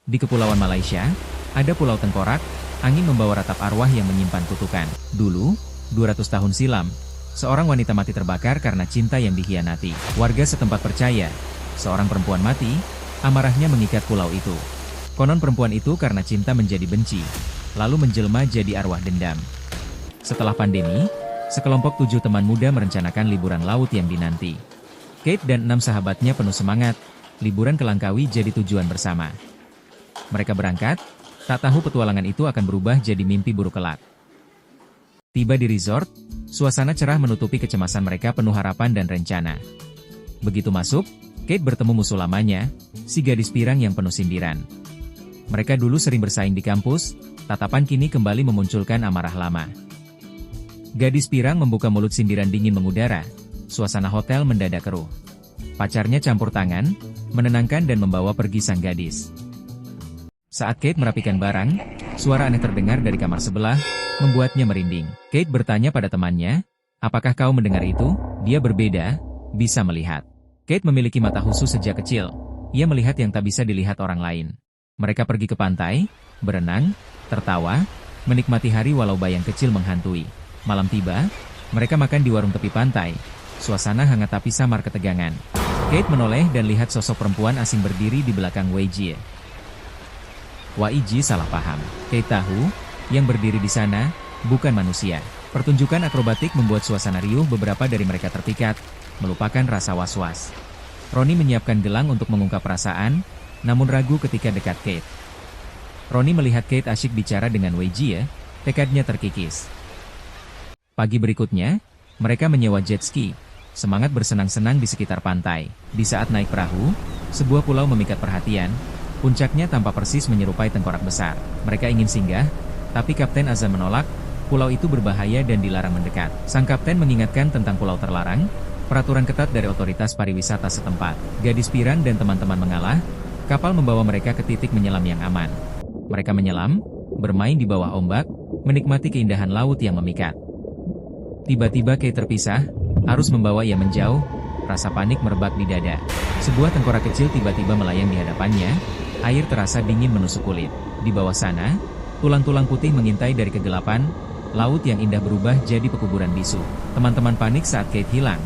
Di Kepulauan Malaysia, ada Pulau Tengkorak, angin membawa ratap arwah yang menyimpan kutukan. Dulu, 200 tahun silam, seorang wanita mati terbakar karena cinta yang dikhianati. Warga setempat percaya, seorang perempuan mati, amarahnya mengikat pulau itu. Konon perempuan itu karena cinta menjadi benci, lalu menjelma jadi arwah dendam. Setelah pandemi, sekelompok 7 teman muda merencanakan liburan laut yang dinanti. Kate dan 6 sahabatnya penuh semangat, liburan ke Langkawi jadi tujuan bersama. Mereka berangkat, tak tahu petualangan itu akan berubah jadi mimpi buruk kelak. Tiba di resort, suasana cerah menutupi kecemasan mereka penuh harapan dan rencana. Begitu masuk, Kate bertemu musuh lamanya, si gadis pirang yang penuh sindiran. Mereka dulu sering bersaing di kampus, tatapan kini kembali memunculkan amarah lama. Gadis pirang membuka mulut sindiran dingin mengudara, suasana hotel mendadak keruh. Pacarnya campur tangan, menenangkan dan membawa pergi sang gadis. Saat Kate merapikan barang, suara aneh terdengar dari kamar sebelah, membuatnya merinding. Kate bertanya pada temannya, "Apakah kau mendengar itu?" Dia berbeda, bisa melihat. Kate memiliki mata khusus sejak kecil. Ia melihat yang tak bisa dilihat orang lain. Mereka pergi ke pantai, berenang, tertawa, menikmati hari walau bayang kecil menghantui. Malam tiba, mereka makan di warung tepi pantai. Suasana hangat tapi samar ketegangan. Kate menoleh dan lihat sosok perempuan asing berdiri di belakang Wei Jie. Wei Jie salah paham. Kate tahu, yang berdiri di sana, bukan manusia. Pertunjukan akrobatik membuat suasana riuh, beberapa dari mereka terpikat, melupakan rasa was-was. Roni menyiapkan gelang untuk mengungkap perasaan, namun ragu ketika dekat Kate. Roni melihat Kate asyik bicara dengan Wei Jie, tekadnya terkikis. Pagi berikutnya, mereka menyewa jet ski, semangat bersenang-senang di sekitar pantai. Di saat naik perahu, sebuah pulau memikat perhatian. Puncaknya tampak persis menyerupai tengkorak besar. Mereka ingin singgah, tapi Kapten Azam menolak, pulau itu berbahaya dan dilarang mendekat. Sang kapten mengingatkan tentang pulau terlarang, peraturan ketat dari otoritas pariwisata setempat. Gadis pirang dan teman-teman mengalah, kapal membawa mereka ke titik menyelam yang aman. Mereka menyelam, bermain di bawah ombak, menikmati keindahan laut yang memikat. Tiba-tiba Kate terpisah, arus membawa ia menjauh, rasa panik merebak di dada. Sebuah tengkorak kecil tiba-tiba melayang di hadapannya, air terasa dingin menusuk kulit. Di bawah sana, tulang-tulang putih mengintai dari kegelapan, laut yang indah berubah jadi pekuburan bisu. Teman-teman panik saat Kate hilang.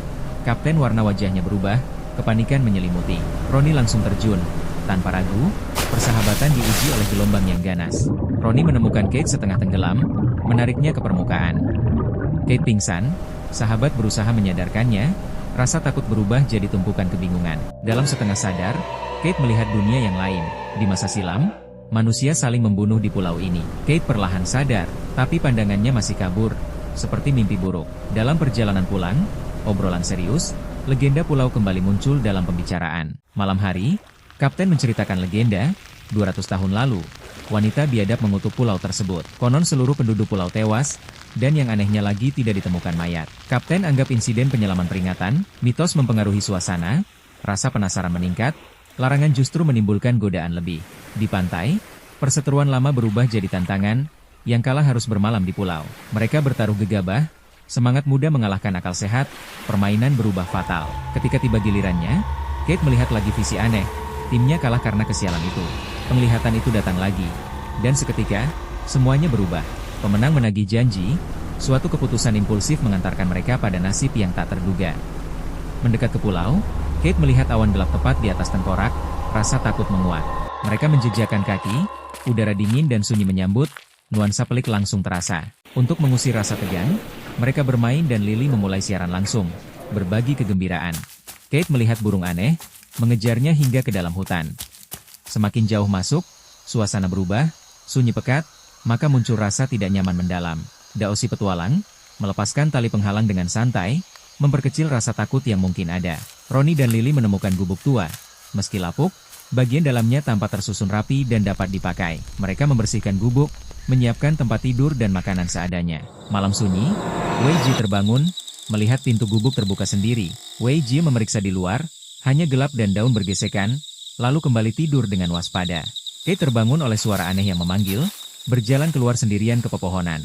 Kapten warna wajahnya berubah, kepanikan menyelimuti. Roni langsung terjun. Tanpa ragu, persahabatan diuji oleh gelombang yang ganas. Roni menemukan Kate setengah tenggelam, menariknya ke permukaan. Kate pingsan, sahabat berusaha menyadarkannya, rasa takut berubah jadi tumpukan kebingungan. Dalam setengah sadar, Kate melihat dunia yang lain. Di masa silam, manusia saling membunuh di pulau ini. Kate perlahan sadar, tapi pandangannya masih kabur, seperti mimpi buruk. Dalam perjalanan pulang, obrolan serius, legenda pulau kembali muncul dalam pembicaraan. Malam hari, Kapten menceritakan legenda, 200 tahun lalu, wanita biadab mengutuk pulau tersebut. Konon seluruh penduduk pulau tewas, dan yang anehnya lagi tidak ditemukan mayat. Kapten anggap insiden penyelaman peringatan, mitos mempengaruhi suasana, rasa penasaran meningkat, larangan justru menimbulkan godaan lebih. Di pantai, perseteruan lama berubah jadi tantangan, yang kalah harus bermalam di pulau. Mereka bertaruh gegabah, semangat muda mengalahkan akal sehat, permainan berubah fatal. Ketika tiba gilirannya, Kate melihat lagi visi aneh, timnya kalah karena kesialan itu. Penglihatan itu datang lagi, dan seketika, semuanya berubah. Pemenang menagih janji, suatu keputusan impulsif mengantarkan mereka pada nasib yang tak terduga. Mendekat ke pulau, Kate melihat awan gelap tepat di atas tengkorak, rasa takut menguat. Mereka menjejakkan kaki, udara dingin dan sunyi menyambut, nuansa pelik langsung terasa. Untuk mengusir rasa tegang, mereka bermain dan Lily memulai siaran langsung, berbagi kegembiraan. Kate melihat burung aneh, mengejarnya hingga ke dalam hutan. Semakin jauh masuk, suasana berubah, sunyi pekat, maka muncul rasa tidak nyaman mendalam. Dao si petualang, melepaskan tali penghalang dengan santai, memperkecil rasa takut yang mungkin ada. Roni dan Lily menemukan gubuk tua. Meski lapuk, bagian dalamnya tampak tersusun rapi dan dapat dipakai. Mereka membersihkan gubuk, menyiapkan tempat tidur dan makanan seadanya. Malam sunyi, Wei Jie terbangun, melihat pintu gubuk terbuka sendiri. Wei Jie memeriksa di luar, hanya gelap dan daun bergesekan, lalu kembali tidur dengan waspada. Kate terbangun oleh suara aneh yang memanggil, berjalan keluar sendirian ke pepohonan.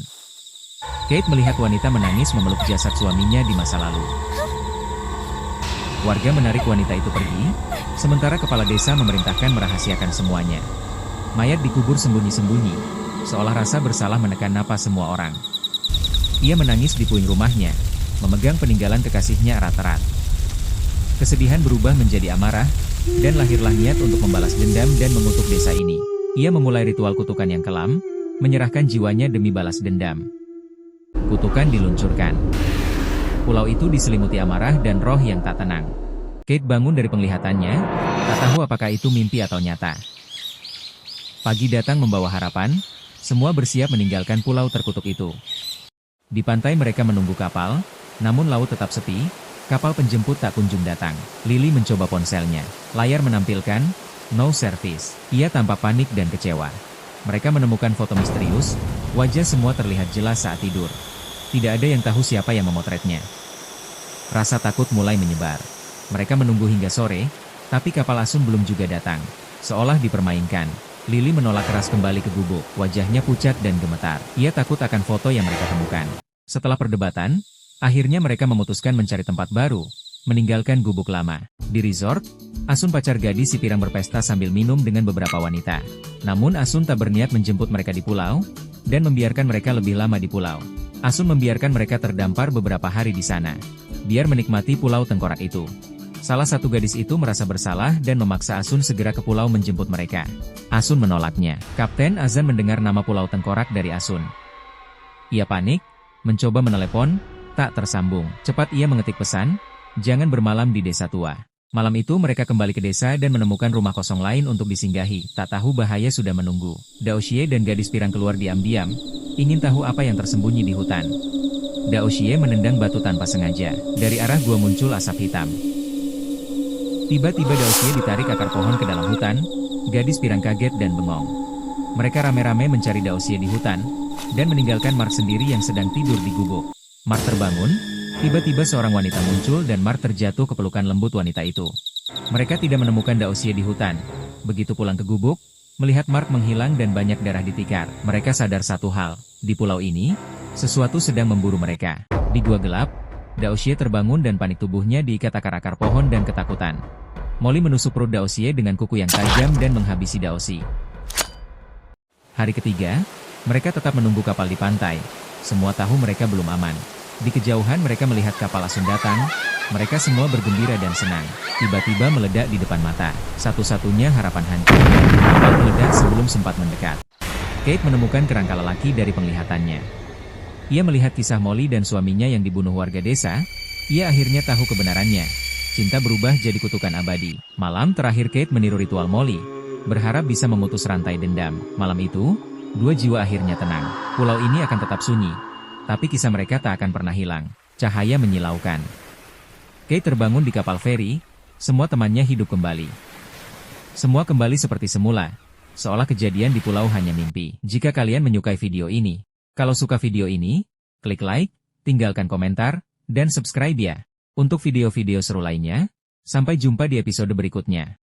Kate melihat wanita menangis memeluk jasad suaminya di masa lalu. Warga menarik wanita itu pergi, sementara kepala desa memerintahkan merahasiakan semuanya. Mayat dikubur sembunyi-sembunyi, seolah rasa bersalah menekan napas semua orang. Ia menangis di puing rumahnya, memegang peninggalan kekasihnya erat-erat. Kesedihan berubah menjadi amarah, dan lahirlah niat untuk membalas dendam dan mengutuk desa ini. Ia memulai ritual kutukan yang kelam, menyerahkan jiwanya demi balas dendam. Kutukan diluncurkan. Pulau itu diselimuti amarah dan roh yang tak tenang. Kate bangun dari penglihatannya, tak tahu apakah itu mimpi atau nyata. Pagi datang membawa harapan, semua bersiap meninggalkan pulau terkutuk itu. Di pantai mereka menunggu kapal, namun laut tetap sepi, kapal penjemput tak kunjung datang. Lily mencoba ponselnya. Layar menampilkan, no service. Ia tampak panik dan kecewa. Mereka menemukan foto misterius, wajah semua terlihat jelas saat tidur. Tidak ada yang tahu siapa yang memotretnya. Rasa takut mulai menyebar. Mereka menunggu hingga sore, tapi kapal Asun belum juga datang. Seolah dipermainkan. Lily menolak keras kembali ke gubuk, wajahnya pucat dan gemetar. Ia takut akan foto yang mereka temukan. Setelah perdebatan, akhirnya mereka memutuskan mencari tempat baru, meninggalkan gubuk lama. Di resort, Asun pacar gadis si Pirang berpesta sambil minum dengan beberapa wanita. Namun Asun tak berniat menjemput mereka di pulau, dan membiarkan mereka lebih lama di pulau. Asun membiarkan mereka terdampar beberapa hari di sana, biar menikmati pulau tengkorak itu. Salah satu gadis itu merasa bersalah dan memaksa Asun segera ke pulau menjemput mereka. Asun menolaknya. Kapten Azan mendengar nama pulau tengkorak dari Asun. Ia panik, mencoba menelepon, tak tersambung. Cepat ia mengetik pesan, jangan bermalam di desa tua. Malam itu mereka kembali ke desa dan menemukan rumah kosong lain untuk disinggahi. Tak tahu bahaya sudah menunggu. Daoxie dan gadis Pirang keluar diam-diam, ingin tahu apa yang tersembunyi di hutan. Daoxie menendang batu tanpa sengaja. Dari arah gua muncul asap hitam. Tiba-tiba Daoxie ditarik akar pohon ke dalam hutan, gadis Pirang kaget dan bengong. Mereka rame-rame mencari Daoxie di hutan, dan meninggalkan Mark sendiri yang sedang tidur di gubuk. Mark terbangun, tiba-tiba seorang wanita muncul dan Mark terjatuh ke pelukan lembut wanita itu. Mereka tidak menemukan Daoxie di hutan. Begitu pulang ke gubuk, melihat Mark menghilang dan banyak darah di tikar, mereka sadar satu hal, di pulau ini, sesuatu sedang memburu mereka. Di gua gelap, Daoxie terbangun dan panik tubuhnya diikat akar-akar pohon dan ketakutan. Molly menusuk perut Daoxie dengan kuku yang tajam dan menghabisi Daoxie. Hari ketiga, mereka tetap menunggu kapal di pantai. Semua tahu mereka belum aman. Di kejauhan mereka melihat kapal Asun datang, mereka semua bergembira dan senang. Tiba-tiba meledak di depan mata. Satu-satunya harapan hancur. Kapal meledak sebelum sempat mendekat. Kate menemukan kerangka lelaki dari penglihatannya. Ia melihat kisah Molly dan suaminya yang dibunuh warga desa, ia akhirnya tahu kebenarannya. Cinta berubah jadi kutukan abadi. Malam terakhir Kate meniru ritual Molly, berharap bisa memutus rantai dendam. Malam itu, dua jiwa akhirnya tenang. Pulau ini akan tetap sunyi, tapi kisah mereka tak akan pernah hilang. Cahaya menyilaukan. Kate terbangun di kapal feri, semua temannya hidup kembali. Semua kembali seperti semula, seolah kejadian di pulau hanya mimpi. Jika kalian menyukai video ini, kalau suka video ini, klik like, tinggalkan komentar, dan subscribe ya. Untuk video-video seru lainnya, sampai jumpa di episode berikutnya.